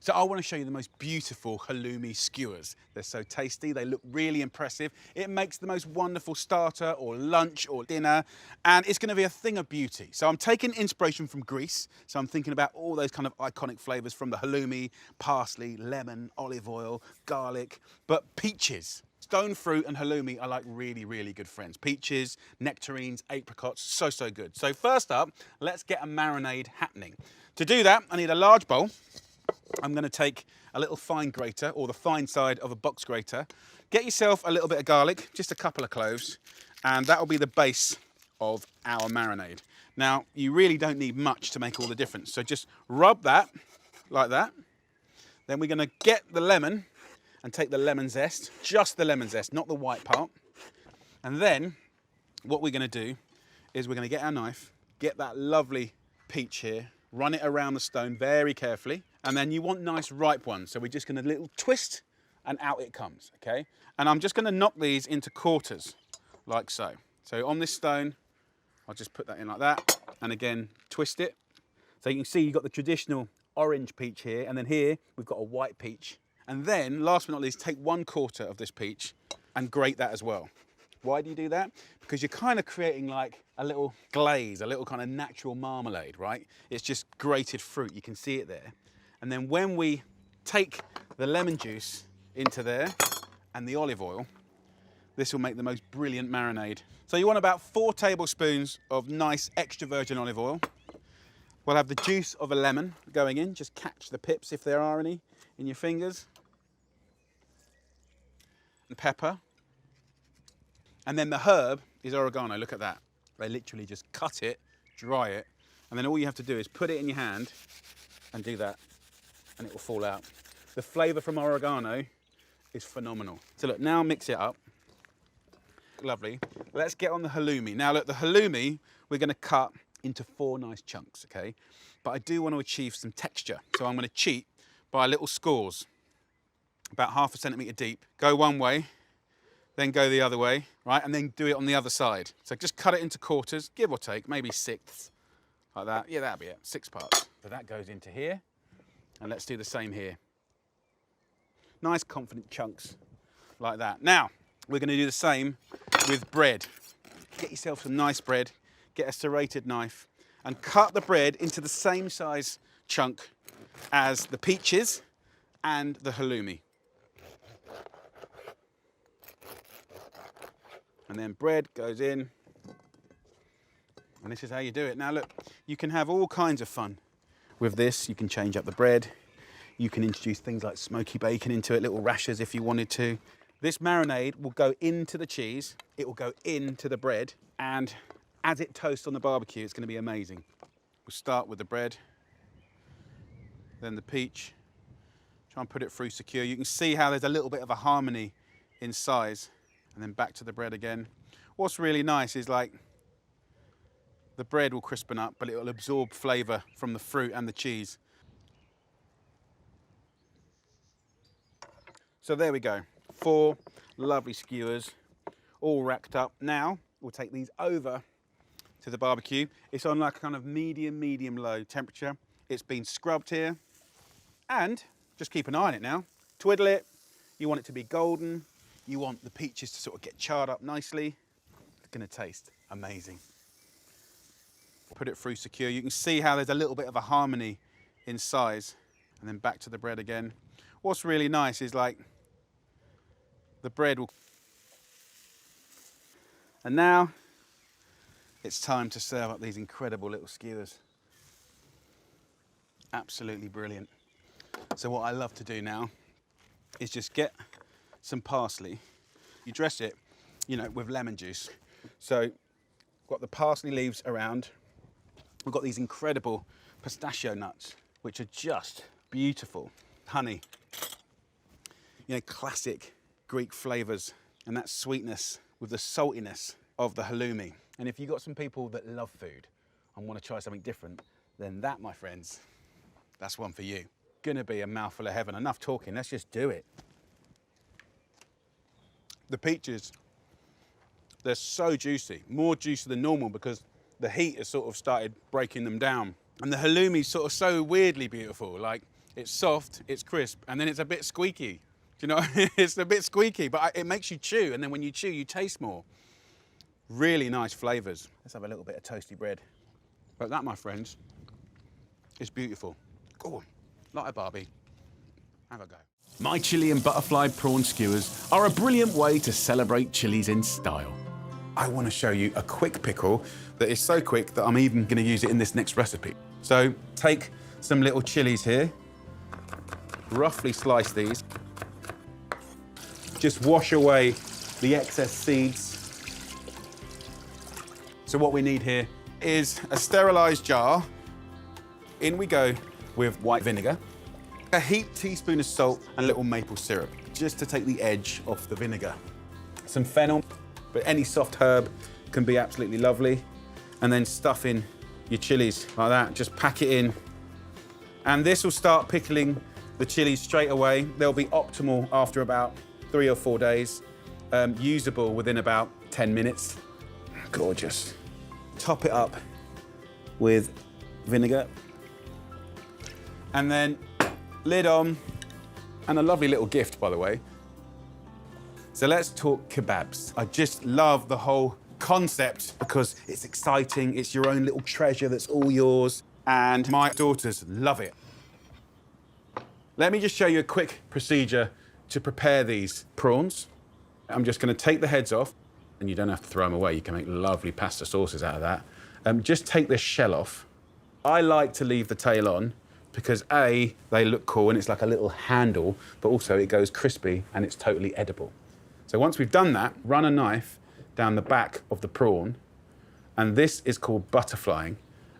So I want to show you the most beautiful halloumi skewers. They're so tasty, they look really impressive. It makes the most wonderful starter or lunch or dinner, and it's going to be a thing of beauty. So I'm taking inspiration from Greece. So I'm thinking about all those kind of iconic flavors from the halloumi, parsley, lemon, olive oil, garlic, but peaches. Stone fruit and halloumi are like really, really good friends. Peaches, nectarines, apricots, so, so good. So first up, let's get a marinade happening. To do that, I need a large bowl. I'm going to take a little fine grater, or the fine side of a box grater. Get yourself a little bit of garlic, just a couple of cloves, and that will be the base of our marinade. Now, you really don't need much to make all the difference, so just rub that like that. Then we're going to get the lemon and take the lemon zest, just the lemon zest, not the white part. And then what we're going to do is we're going to get our knife, get that lovely peach here, run it around the stone very carefully, and then you want nice ripe ones. So we're just going to little twist and out it comes, okay? And I'm just going to knock these into quarters, like so. So on this stone, I'll just put that in like that, and again, twist it. So you can see you've got the traditional orange peach here, and then here we've got a white peach. And then, last but not least, take 1/4 of this peach and grate that as well. Why do you do that? Because you're kind of creating like a little glaze, a little kind of natural marmalade, right? It's just grated fruit, you can see it there. And then when we take the lemon juice into there and the olive oil, this will make the most brilliant marinade. So you want about 4 tablespoons of nice extra virgin olive oil. We'll have the juice of a lemon going in, just catch the pips if there are any in your fingers. And pepper. And then the herb is oregano, look at that. They literally just cut it, dry it, and then all you have to do is put it in your hand and do that, and it will fall out. The flavour from oregano is phenomenal. So look, now mix it up. Lovely. Let's get on the halloumi. Now look, the halloumi we're going to cut into 4 nice chunks, okay? But I do want to achieve some texture, so I'm going to cheat by little scores, about 1/2 centimetre deep. Go one way, then go the other way, right? And then do it on the other side. So just cut it into quarters, give or take, maybe 1/6, like that. Yeah, that'll be it, 6 parts. So that goes into here, and let's do the same here. Nice confident chunks, like that. Now, we're gonna do the same with bread. Get yourself some nice bread, get a serrated knife, and cut the bread into the same size chunk as the peaches and the halloumi. And then bread goes in, and this is how you do it. Now look, you can have all kinds of fun with this. You can change up the bread. You can introduce things like smoky bacon into it, little rashers if you wanted to. This marinade will go into the cheese, it will go into the bread, and as it toasts on the barbecue, it's going to be amazing. We'll start with the bread, then the peach. Try and put it through secure. You can see how there's a little bit of a harmony in size. And then back to the bread again. What's really nice is like the bread will crispen up, but it will absorb flavour from the fruit and the cheese. So there we go. 4 lovely skewers, all racked up. Now we'll take these over to the barbecue. It's on like a kind of medium low temperature. It's been scrubbed here, and just keep an eye on it now. Twiddle it. You want it to be golden. You want the peaches to sort of get charred up nicely. It's going to taste amazing. Put it through secure. You can see how there's a little bit of a harmony in size. And then back to the bread again. What's really nice is like the bread will... And now it's time to serve up these incredible little skewers. Absolutely brilliant. So what I love to do now is just get some parsley. You dress it, you know, with lemon juice. So got the parsley leaves around. We've got these incredible pistachio nuts, which are just beautiful. Honey, you know, classic Greek flavors, and that sweetness with the saltiness of the halloumi. And if you've got some people that love food and want to try something different, then that, my friends, that's one for you. Gonna be a mouthful of heaven. Enough talking, let's just do it. The peaches, they're so juicy, more juicy than normal because the heat has sort of started breaking them down. And the halloumi's sort of so weirdly beautiful, like It's soft, it's crisp, and then it's a bit squeaky. Do you know? It's a bit squeaky, but it makes you chew, and then when you chew, you taste more. Really nice flavors. Let's have a little bit of toasty bread. But that, my friends, is beautiful. Oh, like a Barbie. Have a go. My chili and butterfly prawn skewers are a brilliant way to celebrate chilies in style. I want to show you a quick pickle that is so quick that I'm even going to use it in this next recipe. So take some little chilies here, roughly slice these. Just wash away the excess seeds. So what we need here is a sterilised jar. In we go with white vinegar, a heaped teaspoon of salt and a little maple syrup, just to take the edge off the vinegar. Some fennel, but any soft herb can be absolutely lovely. And then stuff in your chilies like that, just pack it in. And this will start pickling the chilies straight away. They'll be optimal after about 3 or 4 days, usable within about 10 minutes. Gorgeous. Top it up with vinegar. And then lid on, and a lovely little gift, by the way. So let's talk kebabs. I just love the whole concept because it's exciting. It's your own little treasure that's all yours. And my daughters love it. Let me just show you a quick procedure to prepare these prawns. I'm just going to take the heads off, and you don't have to throw them away. You can make lovely pasta sauces out of that. Just take this shell off. I like to leave the tail on because A, they look cool and it's like a little handle, but also it goes crispy and it's totally edible. So once we've done that, run a knife down the back of the prawn, and this is called butterflying.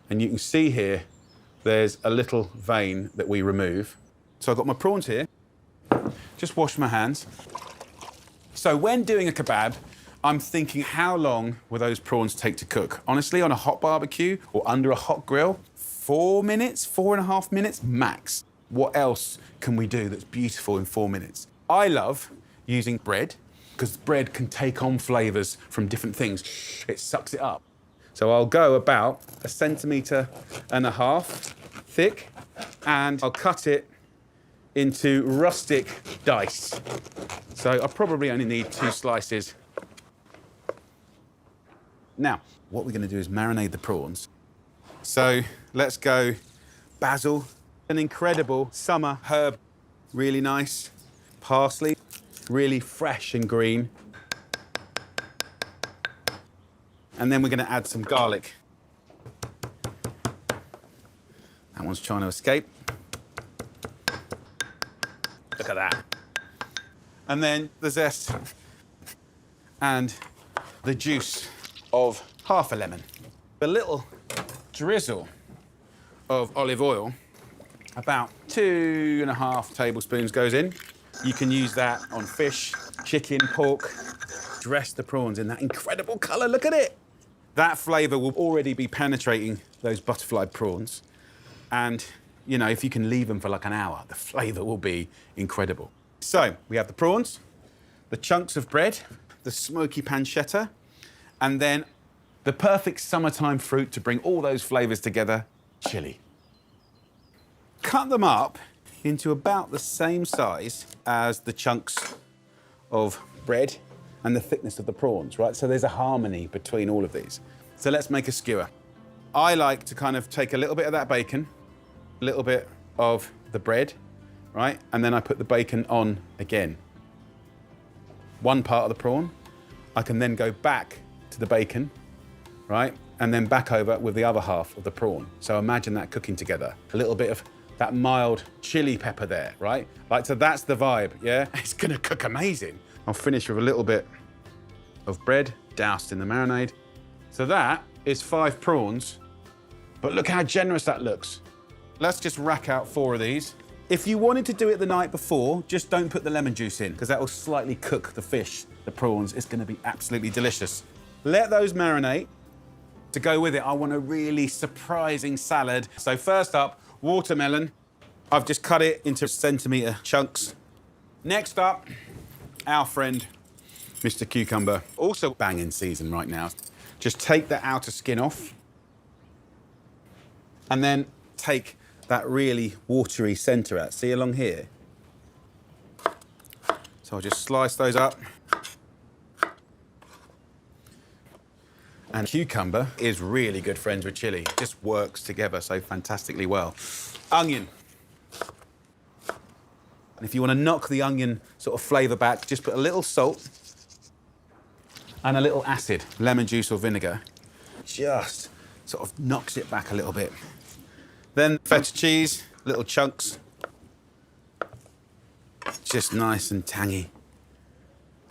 And you can see here, there's a little vein that we remove. So I've got my prawns here, just wash my hands. So when doing a kebab, I'm thinking, how long will those prawns take to cook? Honestly, on a hot barbecue or under a hot grill, 4 minutes, 4.5 minutes max. What else can we do that's beautiful in 4 minutes? I love using bread because bread can take on flavors from different things. It sucks it up. So I'll go about 1.5 centimeters thick, and I'll cut it into rustic dice. So I probably only need 2 slices. Now, what we're going to do is marinate the prawns. So let's go basil, an incredible summer herb, really nice. Parsley, really fresh and green. And then we're going to add some garlic. That one's trying to escape. Look at that. And then the zest and the juice of half a lemon. A little drizzle of olive oil, about 2.5 tablespoons goes in. You can use that on fish, chicken, pork. Dress the prawns in that incredible colour, look at it. That flavour will already be penetrating those butterfly prawns. And, you know, if you can leave them for like an hour, the flavour will be incredible. So, we have the prawns, the chunks of bread, the smoky pancetta, and then the perfect summertime fruit to bring all those flavours together, chili. Cut them up into about the same size as the chunks of bread and the thickness of the prawns, right? So there's a harmony between all of these. So let's make a skewer. I like to kind of take a little bit of that bacon, a little bit of the bread, right? And then I put the bacon on again. One part of the prawn, I can then go back to the bacon, right? And then back over with the other half of the prawn. So imagine that cooking together. A little bit of that mild chili pepper there, right? Like, so that's the vibe, yeah? It's gonna cook amazing. I'll finish with a little bit of bread doused in the marinade. So that is 5 prawns, but look how generous that looks. Let's just rack out 4 of these. If you wanted to do it the night before, just don't put the lemon juice in, because that will slightly cook the fish, the prawns. It's gonna be absolutely delicious. Let those marinate. To go with it, I want a really surprising salad. So first up, watermelon. I've just cut it into centimetre chunks. Next up, our friend, Mr. Cucumber. Also bang in season right now. Just take the outer skin off. And then take that really watery centre out. See along here? So I'll just slice those up. And cucumber is really good friends with chili. It just works together so fantastically well. Onion. And if you want to knock the onion sort of flavour back, just put a little salt and a little acid, lemon juice or vinegar. Just sort of knocks it back a little bit. Then feta cheese, little chunks. Just nice and tangy.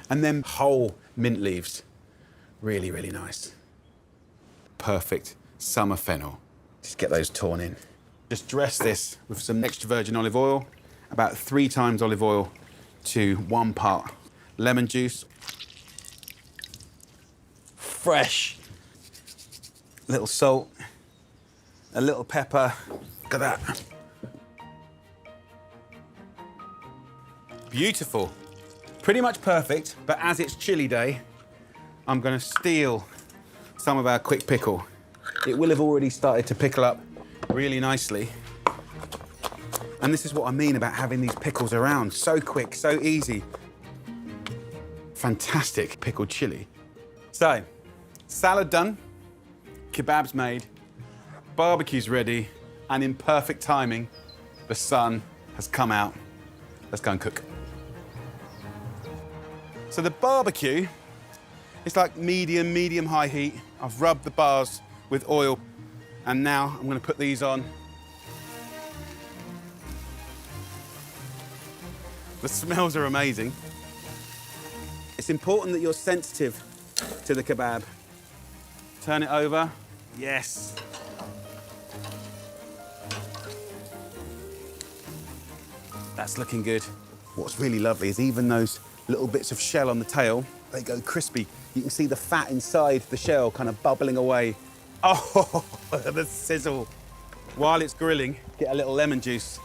And then whole mint leaves. Really, really nice. Perfect summer fennel. Just get those torn in. Just dress this with some extra virgin olive oil, about 3 times olive oil to 1 part lemon juice. Fresh. A little salt, a little pepper. Look at that. Beautiful. Pretty much perfect, but as it's chili day, I'm gonna steal some of our quick pickle. It will have already started to pickle up really nicely. And this is what I mean about having these pickles around. So quick, so easy. Fantastic pickled chili. So, salad done, kebabs made, barbecue's ready, and in perfect timing, the sun has come out. Let's go and cook. So the barbecue, it's like medium high heat. I've rubbed the bars with oil, and now I'm gonna put these on. The smells are amazing. It's important that you're sensitive to the kebab. Turn it over. Yes. That's looking good. What's really lovely is even those little bits of shell on the tail, they go crispy. You can see the fat inside the shell kind of bubbling away. Oh, the sizzle. While it's grilling, get a little lemon juice.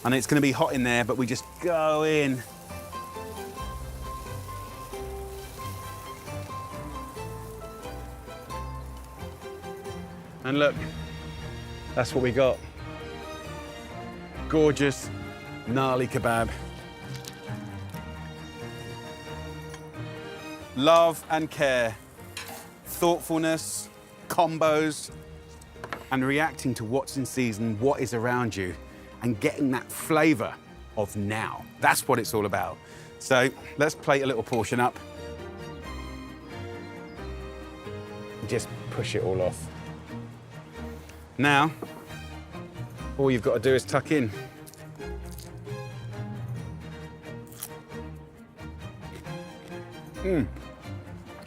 I know it's gonna be hot in there, but we just go in. And look, that's what we got. Gorgeous, gnarly kebab. Love and care, thoughtfulness, combos, and reacting to what's in season, what is around you, and getting that flavour of now. That's what it's all about. So let's plate a little portion up. Just push it all off. Now, all you've got to do is tuck in.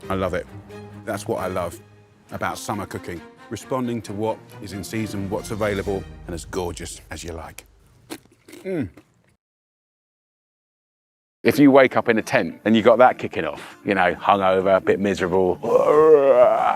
I love it. That's what I love about summer cooking. Responding to what is in season, what's available, and as gorgeous as you like. If you wake up in a tent and you got that kicking off, you know, hungover, a bit miserable,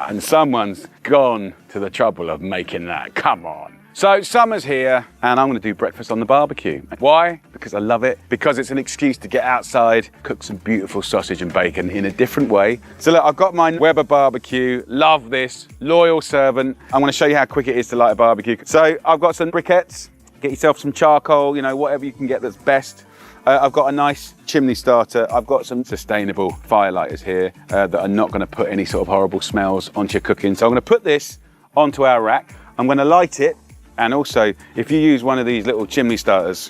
and someone's gone to the trouble of making that, come on. So summer's here, and I'm gonna do breakfast on the barbecue. Why? Because I love it. Because it's an excuse to get outside, cook some beautiful sausage and bacon in a different way. So look, I've got my Weber barbecue. Love this, loyal servant. I'm gonna show you how quick it is to light a barbecue. So I've got some briquettes. Get yourself some charcoal, you know, whatever you can get that's best. I've got a nice chimney starter. I've got some sustainable firelighters here that are not gonna put any sort of horrible smells onto your cooking. So I'm gonna put this onto our rack. I'm gonna light it. And also, if you use one of these little chimney starters,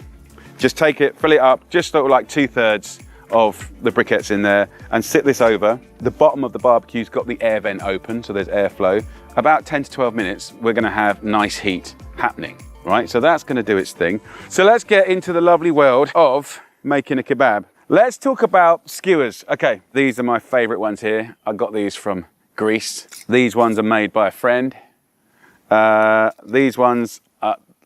just take it, fill it up, just sort of like 2/3 of the briquettes in there, and sit this over. The bottom of the barbecue's got the air vent open, so there's airflow. About 10 to 12 minutes, we're gonna have nice heat happening, right? So that's gonna do its thing. So let's get into the lovely world of making a kebab. Let's talk about skewers. Okay, these are my favorite ones here. I got these from Greece. These ones are made by a friend. These ones,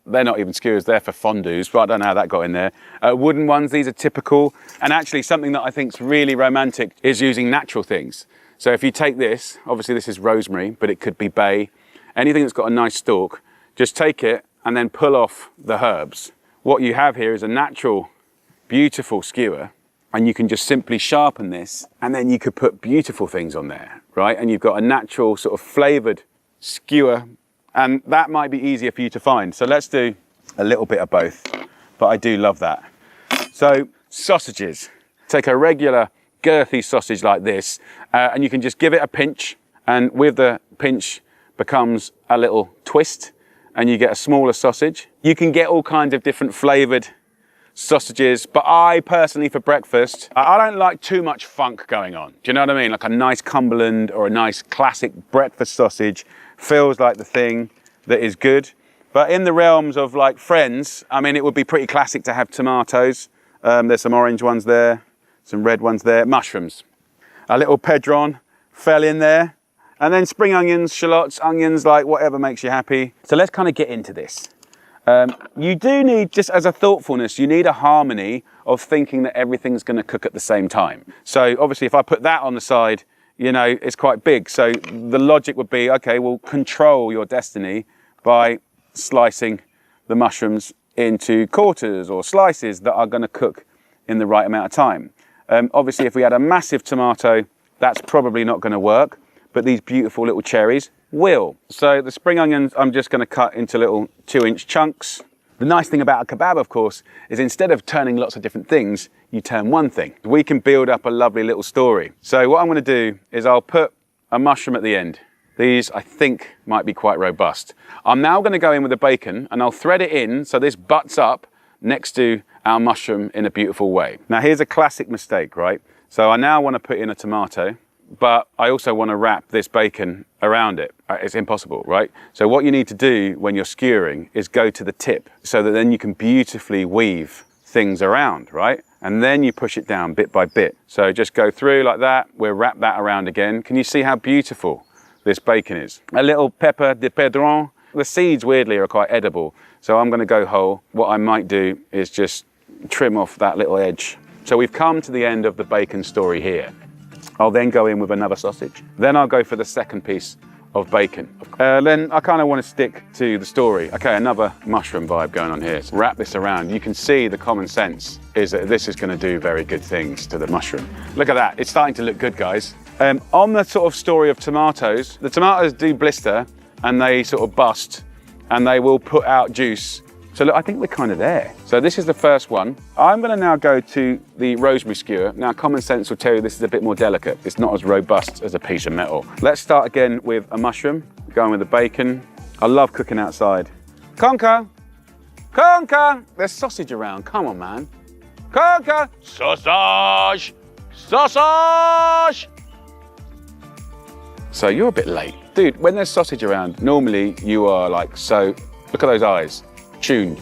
they're not even skewers, they're for fondues, but I don't know how that got in there. Wooden ones, these are typical. And actually something that I think is really romantic is using natural things. So if you take this, obviously this is rosemary, but it could be bay, anything that's got a nice stalk, just take it and then pull off the herbs. What you have here is a natural, beautiful skewer, and you can just simply sharpen this, and then you could put beautiful things on there, right? And you've got a natural sort of flavoured skewer. And that might be easier for you to find. So let's do a little bit of both, but I do love that. So sausages, take a regular girthy sausage like this, and you can just give it a pinch, and with the pinch becomes a little twist, and you get a smaller sausage. You can get all kinds of different flavored sausages, but I personally, for breakfast, I don't like too much funk going on. Do you know what I mean? Like a nice Cumberland or a nice classic breakfast sausage feels like the thing that is good. But in the realms of like friends, I mean, it would be pretty classic to have tomatoes. There's some orange ones there, some red ones there, mushrooms. A little pedron fell in there. And then spring onions, shallots, onions, like whatever makes you happy. So let's kind of get into this. You do need, just as a thoughtfulness, you need a harmony of thinking that everything's going to cook at the same time. So obviously if I put that on the side, you know, it's quite big. So the logic would be, okay, well, control your destiny by slicing the mushrooms into quarters or slices that are going to cook in the right amount of time. Obviously, if we had a massive tomato, that's probably not going to work, but these beautiful little cherries will. So the spring onions, I'm just going to cut into little 2-inch chunks. The nice thing about a kebab, of course, is instead of turning lots of different things, you turn one thing. We can build up a lovely little story. So what I'm going to do is I'll put a mushroom at the end. These, I think, might be quite robust. I'm now going to go in with the bacon, and I'll thread it in so this butts up next to our mushroom in a beautiful way. Now, here's a classic mistake, right? So I now want to put in a tomato, but I also want to wrap this bacon around it. It's impossible, right? So what you need to do when you're skewering is go to the tip so that then you can beautifully weave things around, right? And then you push it down bit by bit. So just go through like that. We'll wrap that around again. Can you see how beautiful this bacon is? A little pepper de pedron. The seeds, weirdly, are quite edible. So I'm going to go whole. What I might do is just trim off that little edge. So we've come to the end of the bacon story here. I'll then go in with another sausage. Then I'll go for the second piece of bacon. Then I kind of want to stick to the story. Okay, another mushroom vibe going on here. So wrap this around. You can see the common sense is that this is going to do very good things to the mushroom. Look at that. It's starting to look good, guys. On the sort of story of tomatoes, the tomatoes do blister and they sort of bust and they will put out juice. So look, I think we're kind of there. So this is the first one. I'm going to now go to the rosemary skewer. Now, common sense will tell you this is a bit more delicate. It's not as robust as a piece of metal. Let's start again with a mushroom, going with the bacon. I love cooking outside. Conker! Conker! There's sausage around. Come on, man. Conker! Sausage! Sausage! So you're a bit late. Dude, when there's sausage around, normally you are like, so, look at those eyes. Tuned.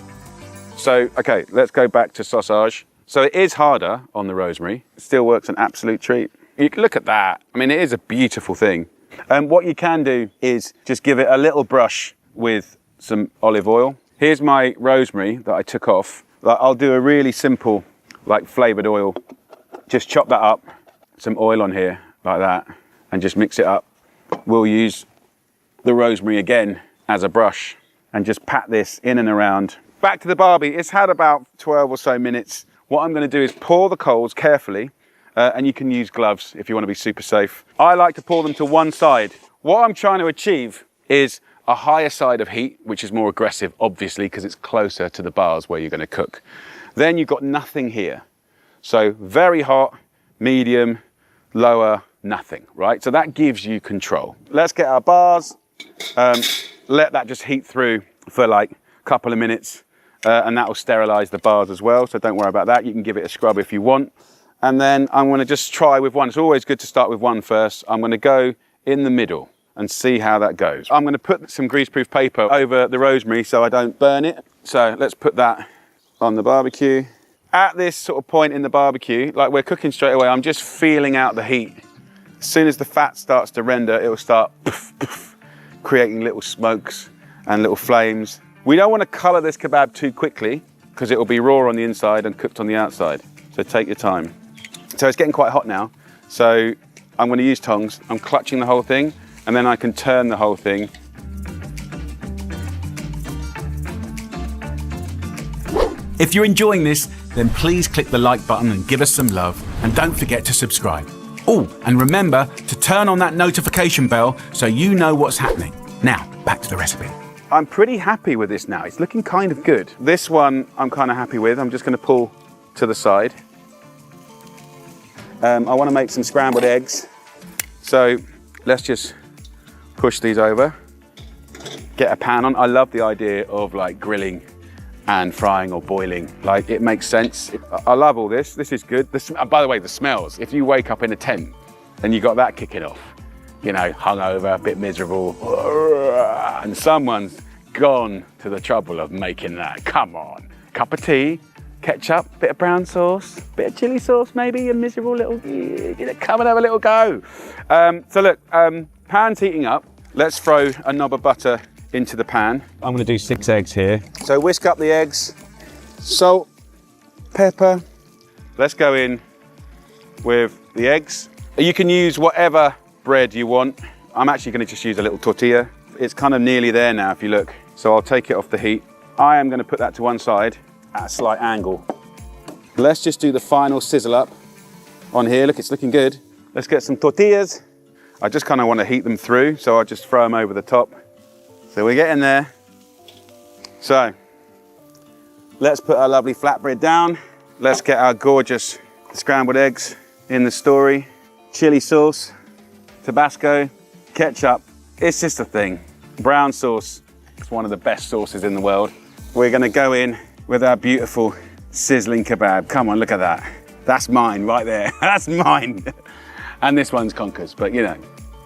So, okay, let's go back to sausage. So it is harder on the rosemary. It still works an absolute treat. You can look at that. I mean, it is a beautiful thing. And what you can do is just give it a little brush with some olive oil. Here's my rosemary that I took off. I'll do a really simple, like flavored oil. Just chop that up, some oil on here, like that, and just mix it up. We'll use the rosemary again as a brush and just pat this in and around. Back to the barbie. It's had about 12 or so minutes. What I'm going to do is pour the coals carefully, and you can use gloves if you want to be super safe. I like to pour them to one side. What I'm trying to achieve is a higher side of heat, which is more aggressive, obviously, because it's closer to the bars where you're going to cook. Then you've got nothing here. So very hot, medium, lower, nothing, right? So that gives you control. Let's get our bars. Let that just heat through for like a couple of minutes, and that will sterilize the bars as well. So don't worry about that. You can give it a scrub if you want. And then I'm going to just try with one. It's always good to start with one first. I'm going to go in the middle and see how that goes. I'm going to put some greaseproof paper over the rosemary so I don't burn it. So let's put that on the barbecue. At this sort of point in the barbecue, like we're cooking straight away, I'm just feeling out the heat. As soon as the fat starts to render, it will start poof, poof, creating little smokes and little flames. We don't want to color this kebab too quickly because it will be raw on the inside and cooked on the outside. So take your time. So it's getting quite hot now. So I'm going to use tongs. I'm clutching the whole thing and then I can turn the whole thing. If you're enjoying this, then please click the like button and give us some love. And don't forget to subscribe. Oh, and remember to turn on that notification bell so you know what's happening. Now, back to the recipe. I'm pretty happy with this now. It's looking kind of good. This one I'm kind of happy with. I'm just going to pull to the side. I want to make some scrambled eggs. So let's just push these over. Get a pan on. I love the idea of like grilling and frying or boiling. Like, it makes sense. I love all this. This is good. By the way, the smells. If you wake up in a tent and you got that kicking off, you know, hungover, a bit miserable, and someone's gone to the trouble of making that. Come on. Cup of tea, ketchup, bit of brown sauce, bit of chili sauce maybe, a miserable little, come and have a little go. So look, pan's heating up. Let's throw a knob of butter into the pan. I'm going to do 6 eggs here. So whisk up the eggs, salt, pepper. Let's go in with the eggs. You can use whatever bread you want. I'm actually going to just use a little tortilla. It's kind of nearly there now if you look. So I'll take it off the heat. I am going to put that to one side at a slight angle. Let's just do the final sizzle up on here. Look, it's looking good. Let's get some tortillas. I just kind of want to heat them through, so I'll just throw them over the top. So we're getting there. So let's put our lovely flatbread down. Let's get our gorgeous scrambled eggs in the story. Chili sauce, Tabasco, ketchup. It's just a thing. Brown sauce, it's one of the best sauces in the world. We're gonna go in with our beautiful sizzling kebab. Come on, look at that. That's mine right there. That's mine. And this one's Conker's, but you know,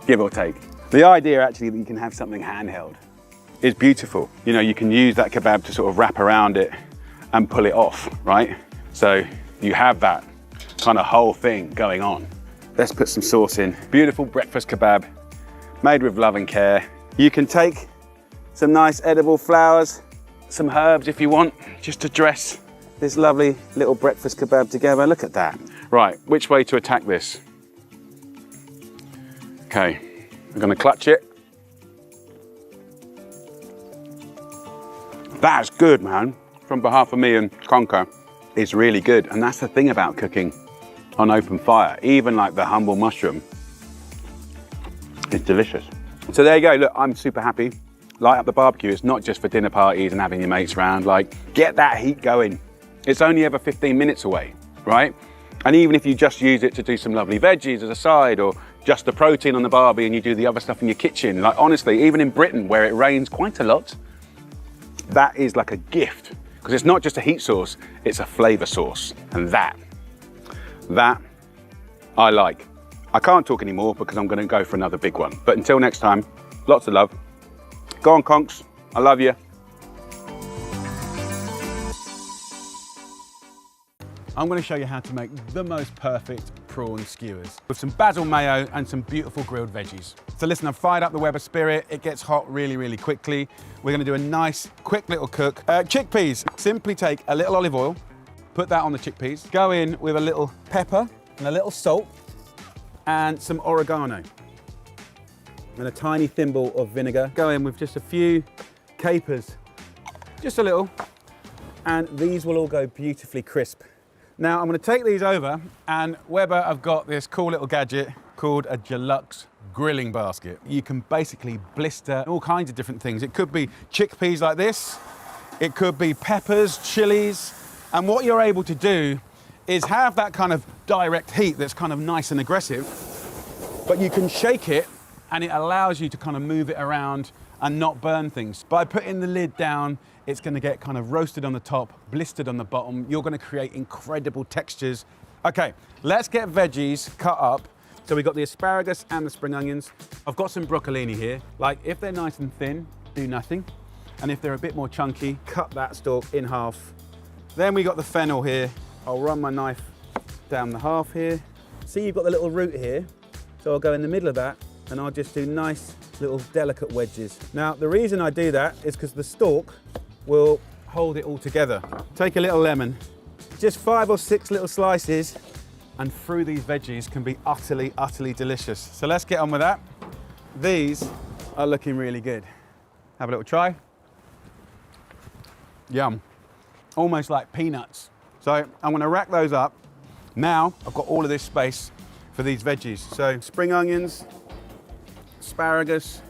give or take. The idea actually that you can have something handheld is beautiful. You know, you can use that kebab to sort of wrap around it and pull it off, right? So you have that kind of whole thing going on. Let's put some sauce in. Beautiful breakfast kebab, made with love and care. You can take some nice edible flowers, some herbs if you want, just to dress this lovely little breakfast kebab together. Look at that. Right, which way to attack this? Okay, I'm gonna clutch it. That's good, man. From behalf of me and Conker, it's really good. And that's the thing about cooking on open fire. Even like the humble mushroom, it's delicious. So there you go, look, I'm super happy. Light up the barbecue. It's not just for dinner parties and having your mates around. Like, get that heat going. It's only ever 15 minutes away, right? And even if you just use it to do some lovely veggies as a side, or just the protein on the barbie and you do the other stuff in your kitchen, like honestly, even in Britain where it rains quite a lot, that is like a gift, because it's not just a heat source, it's a flavor source. And that I like. I can't talk anymore because I'm gonna go for another big one. But until next time, lots of love. Go on, Conks, I love you. I'm going to show you how to make the most perfect prawn skewers with some basil mayo and some beautiful grilled veggies. So listen, I've fired up the Weber Spirit. It gets hot really, really quickly. We're going to do a nice, quick little cook. Chickpeas, simply take a little olive oil, put that on the chickpeas, go in with a little pepper and a little salt and some oregano and a tiny thimble of vinegar. Go in with just a few capers, just a little, and these will all go beautifully crisp. Now I'm going to take these over, and Weber have got this cool little gadget called a Deluxe grilling basket. You can basically blister all kinds of different things. It could be chickpeas like this, it could be peppers, chilies, and what you're able to do is have that kind of direct heat that's kind of nice and aggressive, but you can shake it and it allows you to kind of move it around and not burn things. By putting the lid down, it's going to get kind of roasted on the top, blistered on the bottom. You're going to create incredible textures. Okay, let's get veggies cut up. So we've got the asparagus and the spring onions. I've got some broccolini here. Like, if they're nice and thin, do nothing. And if they're a bit more chunky, cut that stalk in half. Then we got the fennel here. I'll run my knife down the half here. See, you've got the little root here. So I'll go in the middle of that and I'll just do nice little delicate wedges. Now, the reason I do that is because the stalk will hold it all together. Take a little lemon, just 5 or 6 little slices, and through these veggies can be utterly, utterly delicious. So let's get on with that. These are looking really good. Have a little try. Yum. Almost like peanuts. So I'm gonna rack those up. Now I've got all of this space for these veggies. So spring onions, asparagus,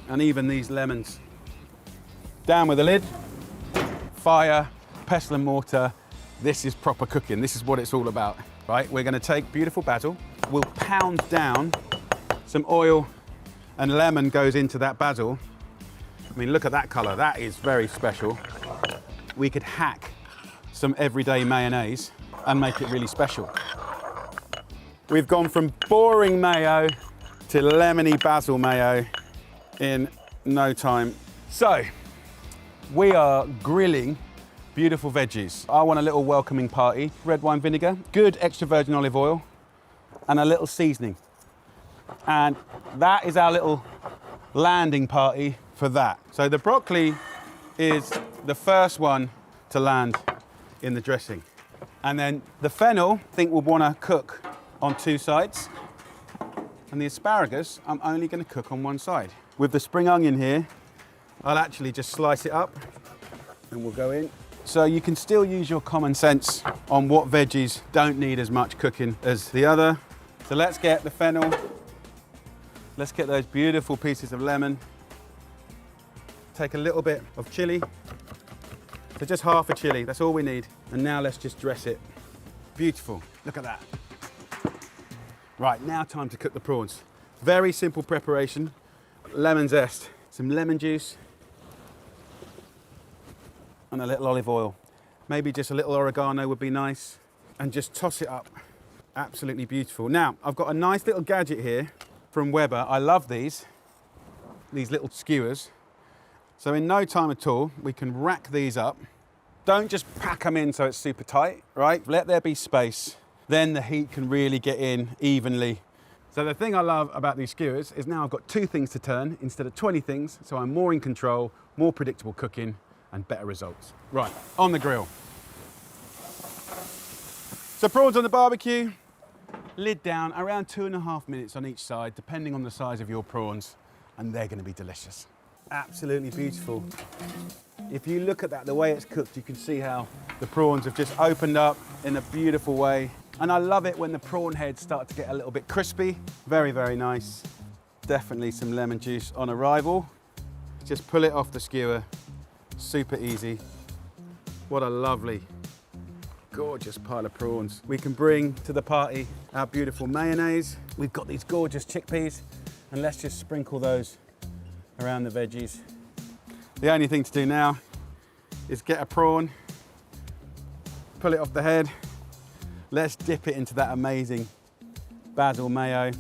and even these lemons. Down with the lid. Fire, pestle and mortar. This is proper cooking. This is what it's all about, right? We're gonna take beautiful basil. We'll pound down some oil, and lemon goes into that basil. I mean, look at that color. That is very special. We could hack some everyday mayonnaise and make it really special. We've gone from boring mayo to lemony basil mayo in no time. So, we are grilling beautiful veggies. I want a little welcoming party. Red wine vinegar, good extra virgin olive oil, and a little seasoning. And that is our little landing party for that. So the broccoli is the first one to land in the dressing. And then the fennel, I think we'll want to cook on 2 sides. And the asparagus, I'm only going to cook on 1 side. With the spring onion here, I'll actually just slice it up and we'll go in. So you can still use your common sense on what veggies don't need as much cooking as the other. So let's get the fennel. Let's get those beautiful pieces of lemon. Take a little bit of chili. So just half a chili, that's all we need. And now let's just dress it. Beautiful, look at that. Right, now time to cook the prawns. Very simple preparation. Lemon zest, some lemon juice, and a little olive oil. Maybe just a little oregano would be nice. And just toss it up. Absolutely beautiful. Now, I've got a nice little gadget here from Weber. I love these little skewers. So in no time at all, we can rack these up. Don't just pack them in so it's super tight, right? Let there be space. Then the heat can really get in evenly. So the thing I love about these skewers is now I've got 2 things to turn instead of 20 things, so I'm more in control, more predictable cooking, and better results. Right, on the grill. So prawns on the barbecue, lid down, around 2.5 minutes on each side, depending on the size of your prawns, and they're gonna be delicious. Absolutely beautiful. If you look at that, the way it's cooked, you can see how the prawns have just opened up in a beautiful way. And I love it when the prawn heads start to get a little bit crispy. Very, very nice. Definitely some lemon juice on arrival. Just pull it off the skewer. Super easy. What a lovely, gorgeous pile of prawns. We can bring to the party our beautiful mayonnaise. We've got these gorgeous chickpeas, and let's just sprinkle those around the veggies. The only thing to do now is get a prawn, pull it off the head. Let's dip it into that amazing basil mayo.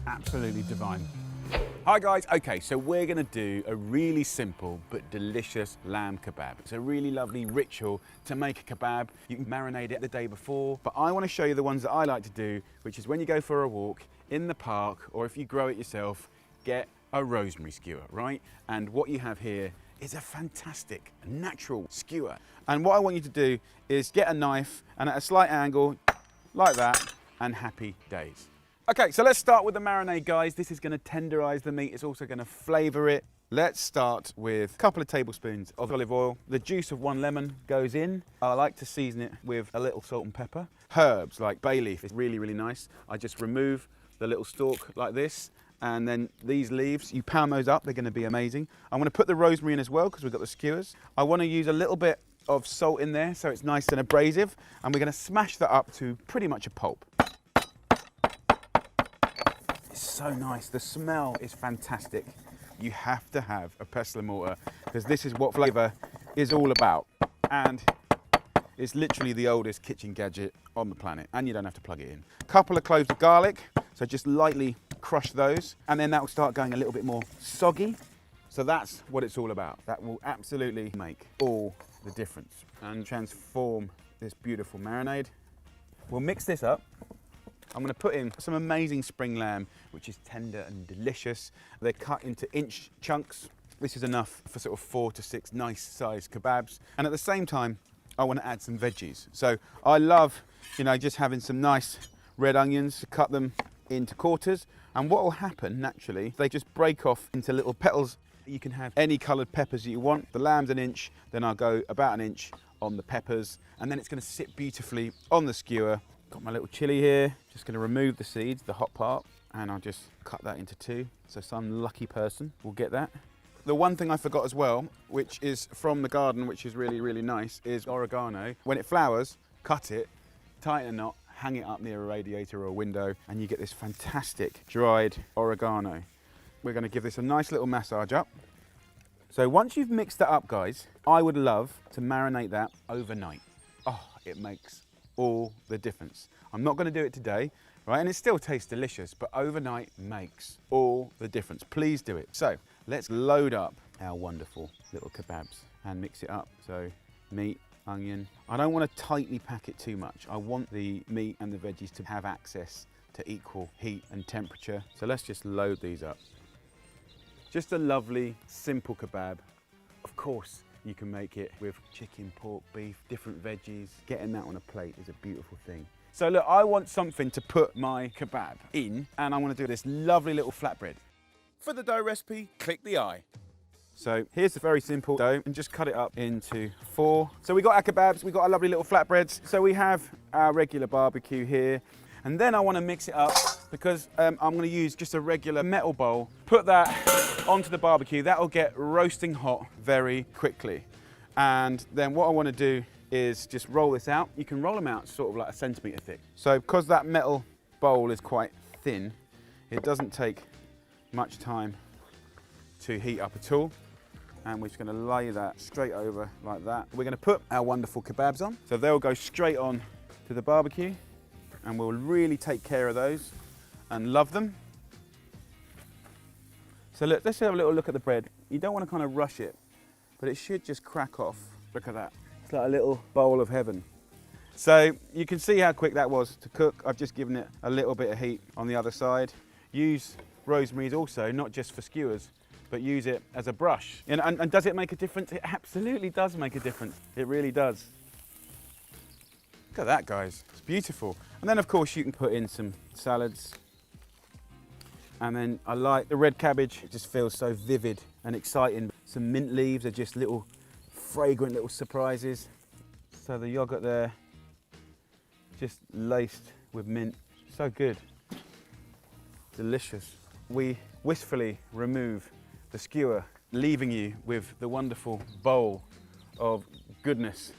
Absolutely divine. Hi guys, okay, so we're gonna do a really simple but delicious lamb kebab. It's a really lovely ritual to make a kebab. You can marinate it the day before, but I wanna show you the ones that I like to do, which is when you go for a walk in the park, or if you grow it yourself, get a rosemary skewer, right? And what you have here is a fantastic natural skewer. And what I want you to do is get a knife and at a slight angle, like that, and happy days. Okay, so let's start with the marinade, guys. This is gonna tenderize the meat. It's also gonna flavor it. Let's start with a couple of tablespoons of olive oil. The juice of 1 lemon goes in. I like to season it with a little salt and pepper. Herbs like bay leaf is really, really nice. I just remove the little stalk like this, and then these leaves, you pound those up, they're gonna be amazing. I'm gonna put the rosemary in as well because we've got the skewers. I wanna use a little bit of salt in there so it's nice and abrasive, and we're gonna smash that up to pretty much a pulp. So nice, the smell is fantastic. You have to have a pestle and mortar because this is what flavour is all about, and it's literally the oldest kitchen gadget on the planet, and you don't have to plug it in. A couple of cloves of garlic, so just lightly crush those, and then that will start going a little bit more soggy. So that's what it's all about. That will absolutely make all the difference and transform this beautiful marinade. We'll mix this up. I'm going to put in some amazing spring lamb, which is tender and delicious. They're cut into inch chunks. This is enough for sort of 4 to 6 nice sized kebabs. And at the same time, I want to add some veggies. So I love, just having some nice red onions, cut them into quarters. And what will happen naturally, they just break off into little petals. You can have any coloured peppers that you want. The lamb's 1 inch, then I'll go about 1 inch on the peppers. And then it's going to sit beautifully on the skewer. Got my little chilli here, just going to remove the seeds, the hot part. and I'll just cut that into 2. So some lucky person will get that. The one thing I forgot as well, which is from the garden, which is really, really nice, is oregano. When it flowers, cut it, tighten a knot, hang it up near a radiator or a window, and you get this fantastic dried oregano. We're going to give this a nice little massage up. So once you've mixed that up, guys, I would love to marinate that overnight. Oh, it makes all the difference. I'm not going to do it today, right? And it still tastes delicious, but overnight makes all the difference. Please do it. So let's load up our wonderful little kebabs and mix it up. So meat, onion. I don't want to tightly pack it too much. I want the meat and the veggies to have access to equal heat and temperature. So let's just load these up. Just a lovely, simple kebab. Of course, you can make it with chicken, pork, beef, different veggies. Getting that on a plate is a beautiful thing. So look, I want something to put my kebab in, and I want to do this lovely little flatbread. For the dough recipe, click the eye. So here's the very simple dough, and just cut it up into 4. So we got our kebabs, we got our lovely little flatbreads. So we have our regular barbecue here, and then I want to mix it up because I'm going to use just a regular metal bowl. Put that onto the barbecue. That'll get roasting hot very quickly. And then what I want to do is just roll this out. You can roll them out sort of like a centimetre thick. So because that metal bowl is quite thin, it doesn't take much time to heat up at all. And we're just going to lay that straight over like that. We're going to put our wonderful kebabs on. So they'll go straight on to the barbecue, and we'll really take care of those and love them. So look, let's have a little look at the bread. You don't want to kind of rush it, but it should just crack off. Look at that. It's like a little bowl of heaven. So you can see how quick that was to cook. I've just given it a little bit of heat on the other side. Use rosemary's also, not just for skewers, but use it as a brush. And does it make a difference? It absolutely does make a difference. It really does. Look at that, guys. It's beautiful. And then, of course, you can put in some salads. And then I like the red cabbage. It just feels so vivid and exciting. Some mint leaves are just little fragrant little surprises. So the yogurt there, just laced with mint. So good. Delicious. We wistfully remove the skewer, leaving you with the wonderful bowl of goodness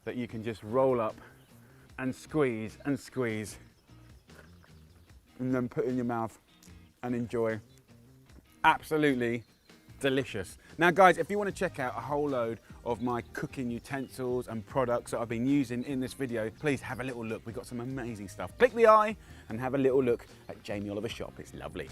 that you can just roll up and squeeze and squeeze, and then put in your mouth and enjoy. Absolutely delicious. Now guys, if you want to check out a whole load of my cooking utensils and products that I've been using in this video, please have a little look. We've got some amazing stuff. Click the eye and have a little look at Jamie Oliver's shop. It's lovely.